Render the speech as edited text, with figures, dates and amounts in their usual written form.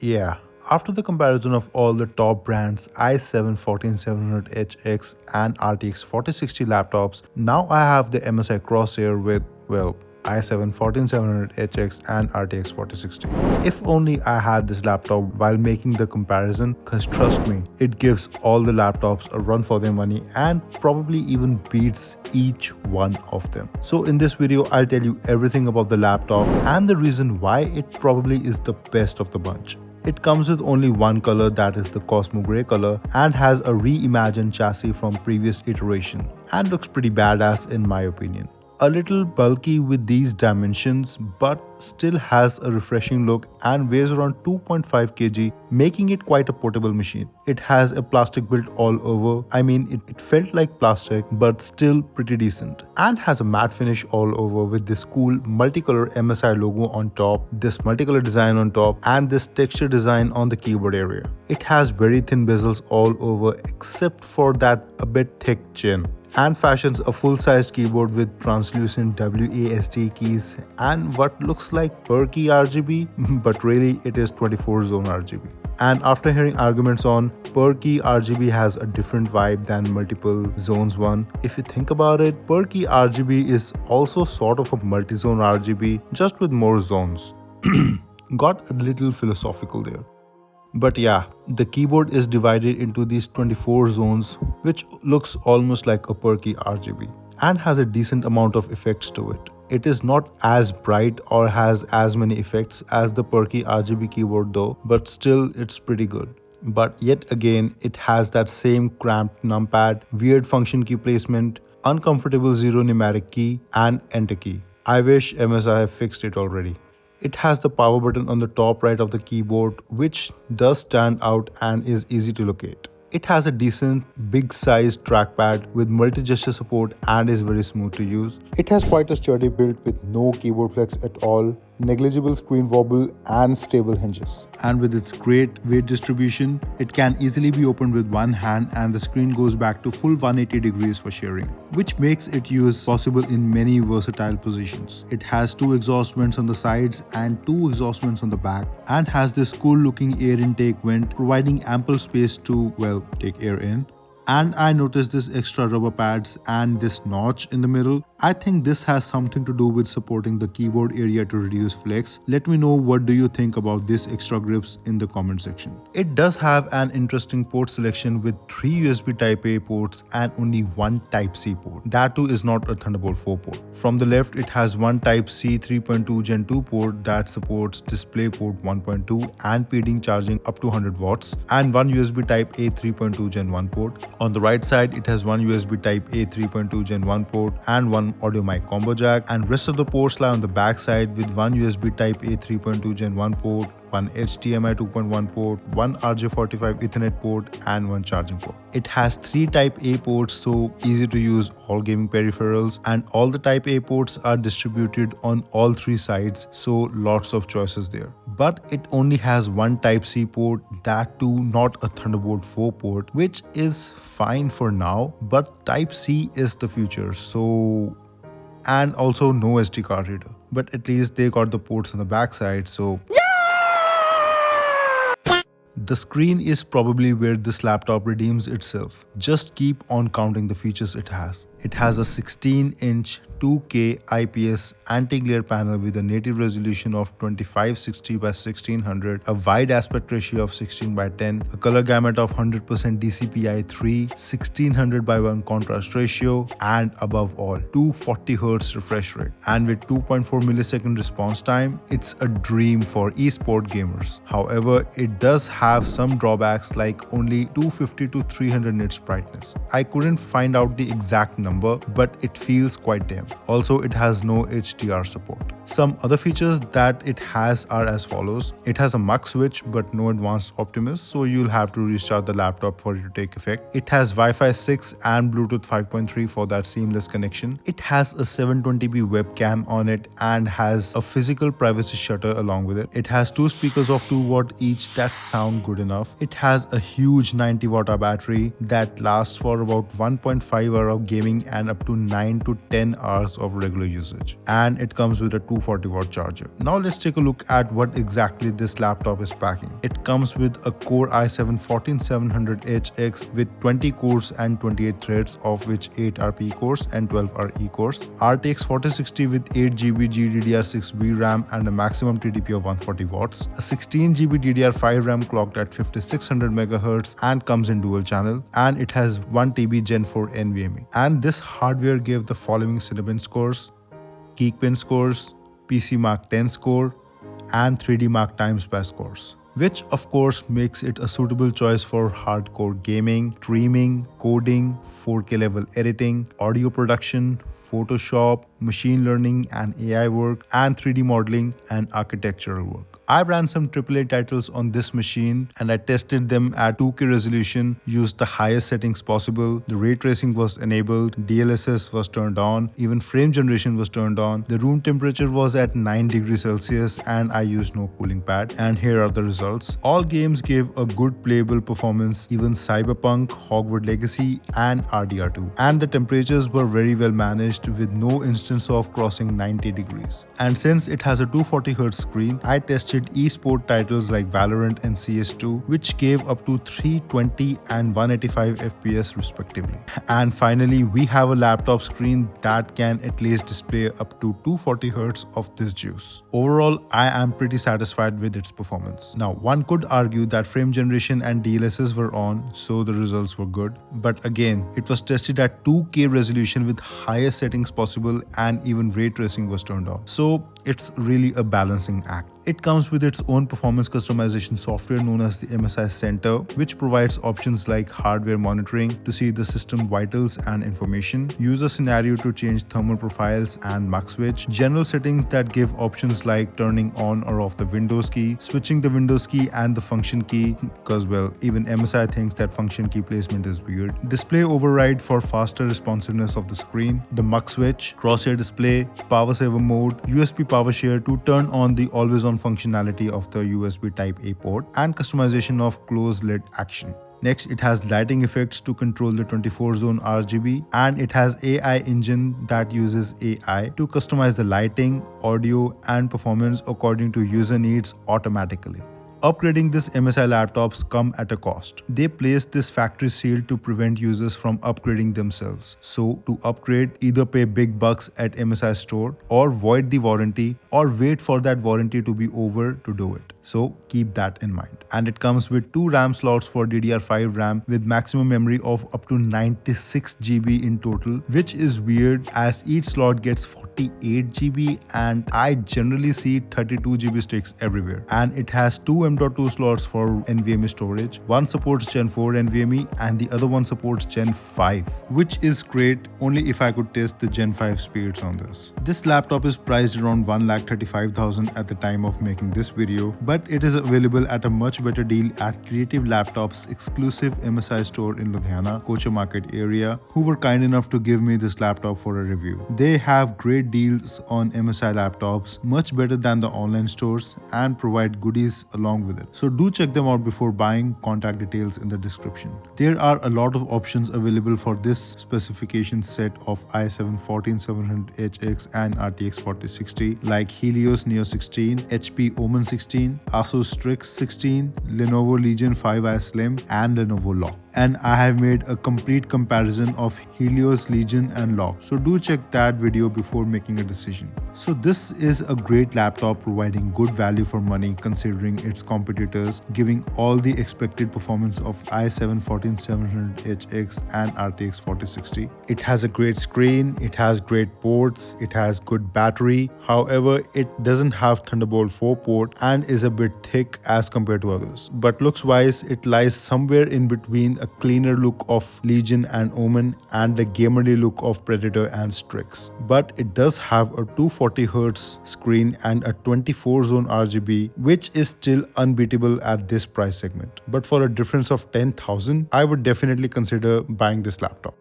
Yeah, after the comparison of all the top brands i7-14700HX and RTX 4060 laptops, now I have the MSI Crosshair with, well, i7-14700HX and RTX 4060. If only I had this laptop while making the comparison, cause trust me, it gives all the laptops a run for their money and probably even beats each one of them. So in this video, I'll tell you everything about the laptop and the reason why it probably is the best of the bunch. It comes with only one color, that is the Cosmo Grey color, and has a reimagined chassis from previous iteration and looks pretty badass in my opinion. A little bulky with these dimensions, but still has a refreshing look and weighs around 2.5 kg, making it quite a portable machine. It has a plastic build all over. I mean, it felt like plastic, but still pretty decent. And has a matte finish all over with this cool multicolor MSI logo on top, this multicolor design on top, and this texture design on the keyboard area. It has very thin bezels all over except for that a bit thick chin, and fashions a full-sized keyboard with translucent WASD keys and what looks like perky RGB, but really it is 24-zone RGB. And after hearing arguments on perky RGB has a different vibe than multiple zones one, if you think about it, perky RGB is also sort of a multi-zone RGB just with more zones. Got a little philosophical there. But yeah, the keyboard is divided into these 24 zones, which looks almost like a perky RGB and has a decent amount of effects to it. It is not as bright or has as many effects as the perky RGB keyboard though, but still it's pretty good. But yet again, it has that same cramped numpad, weird function key placement, uncomfortable zero numeric key, and enter key. I wish MSI have fixed it already. It has the power button on the top right of the keyboard, which does stand out and is easy to locate. It has a decent big sized trackpad with multi-gesture support and is very smooth to use. It has quite a sturdy build with no keyboard flex at all, negligible screen wobble and stable hinges. And with its great weight distribution, it can easily be opened with one hand and the screen goes back to full 180 degrees for sharing, which makes its use possible in many versatile positions. It has two exhaust vents on the sides and two exhaust vents on the back and has this cool looking air intake vent providing ample space to, well, take air in. And I noticed this extra rubber pads and this notch in the middle. I think this has something to do with supporting the keyboard area to reduce flex. Let me know what do you think about this extra grips in the comment section. It does have an interesting port selection with 3 USB Type-A ports and only one Type-C port. That too is not a Thunderbolt 4 port. From the left, it has one Type-C 3.2 Gen 2 port that supports DisplayPort 1.2 and PD charging up to 100 watts and one USB Type-A 3.2 Gen 1 port. On the right side, it has one USB Type-A 3.2 Gen 1 port and one audio mic combo jack, and rest of the ports lie on the back side with one USB Type-A 3.2 Gen 1 port, one HDMI 2.1 port, one RJ45 Ethernet port, and one charging port. It has 3 Type-A ports, so easy to use all gaming peripherals, and all the Type-A ports are distributed on all 3 sides, so lots of choices there. But it only has one Type-C port, that too not a Thunderbolt 4 port, which is fine for now, but Type-C is the future, so... and also no SD card reader. But at least they got the ports on the back side, so... The screen is probably where this laptop redeems itself. Just keep on counting the features it has. It has a 16-inch 2K IPS anti-glare panel with a native resolution of 2560 by 1600, a wide aspect ratio of 16 by 10, a color gamut of 100% DCI-3, 1600 by 1 contrast ratio, and above all, 240Hz refresh rate. And with 2.4 millisecond response time, it's a dream for esport gamers. However, it does have some drawbacks like only 250 to 300 nits brightness. I couldn't find out the exact number, but it feels quite dim. Also, it has no HDR support. Some other features that it has are as follows. It has a mux switch but no advanced Optimus, so you'll have to restart the laptop for it to take effect. It has Wi-Fi 6 and Bluetooth 5.3 for that seamless connection. It has a 720p webcam on it and has a physical privacy shutter along with it. It has 2 speakers of 2 watt each that sound good enough. It has a huge 90 watt battery that lasts for about 1.5 hours of gaming gaming and up to 9 to 10 hours of regular usage. And it comes with a 240-watt charger. Now let's take a look at what exactly this laptop is packing. It comes with a Core i7-14700HX with 20 cores and 28 threads, of which 8 are P cores and 12 are E cores. RTX 4060 with 8 GB GDDR6 RAM and a maximum TDP of 140 watts. A 16 GB DDR5 RAM clocked at 5600 MHz and comes in dual channel, and it has 1 TB Gen 4 NVMe. And this hardware gave the following Cinnamon scores, Geekbench scores, PC Mark 10 score, and 3D Mark Time Spy scores, which of course makes it a suitable choice for hardcore gaming, streaming, coding, 4K level editing, audio production, Photoshop, machine learning and AI work, and 3D modeling and architectural work. I ran some AAA titles on this machine and I tested them at 2K resolution, used the highest settings possible, the ray tracing was enabled, DLSS was turned on, even frame generation was turned on, the room temperature was at 9 degrees Celsius and I used no cooling pad, and here are the results. All games gave a good playable performance, even Cyberpunk, Hogwarts Legacy and RDR2. And the temperatures were very well managed with no instance of crossing 90 degrees. And since it has a 240Hz screen, I tested esport titles like Valorant and CS2, which gave up to 320 and 185 FPS respectively. And finally, we have a laptop screen that can at least display up to 240Hz of this juice. Overall, I am pretty satisfied with its performance. Now, one could argue that frame generation and DLSS were on, so the results were good. But again, it was tested at 2K resolution with highest settings possible and even ray tracing was turned on. So it's really a balancing act. It comes with its own performance customization software known as the MSI Center, which provides options like hardware monitoring to see the system vitals and information, user scenario to change thermal profiles and mux switch, general settings that give options like turning on or off the Windows key, switching the Windows key and the function key, because well, even MSI thinks that function key placement is weird, display override for faster responsiveness of the screen, the mux switch, crosshair display, power saver mode, USB power share to turn on the always on functionality of the USB Type-A port, and customization of closed lid action. Next, it has lighting effects to control the 24-zone RGB, and it has AI engine that uses AI to customize the lighting, audio, and performance according to user needs automatically. Upgrading this MSI laptops come at a cost. They place this factory seal to prevent users from upgrading themselves. So to upgrade, either pay big bucks at MSI store or void the warranty or wait for that warranty to be over to do it. So keep that in mind. And it comes with 2 RAM slots for DDR5 RAM with maximum memory of up to 96 GB in total, which is weird as each slot gets 48 GB and I generally see 32 GB sticks everywhere. And it has 2 M.2 slots for NVMe storage. One supports Gen 4 NVMe and the other one supports Gen 5, which is great only if I could test the Gen 5 speeds on this. This laptop is priced around 1,35,000 at the time of making this video, but it is available at a much better deal at Creative Laptops exclusive MSI store in Ludhiana, Corsshair market area, who were kind enough to give me this laptop for a review. They have great deals on MSI laptops, much better than the online stores, and provide goodies along with it. So do check them out before buying. Contact details in the description. There are a lot of options available for this specification set of i7-14700HX and RTX 4060 like Helios Neo 16, HP Omen 16, Asus Strix 16, Lenovo Legion 5i Slim, and Lenovo Lock. And I have made a complete comparison of Helios, Legion and Lock. So do check that video before making a decision. So this is a great laptop providing good value for money considering its competitors, giving all the expected performance of i7-14700HX and RTX 4060. It has a great screen, it has great ports, it has good battery. However, it doesn't have Thunderbolt 4 port and is a bit thick as compared to others. But looks wise, it lies somewhere in between a cleaner look of Legion and Omen and the gamerly look of Predator and Strix. But it does have a 240Hz screen and a 24-zone RGB, which is still unbeatable at this price segment. But for a difference of 10,000, I would definitely consider buying this laptop.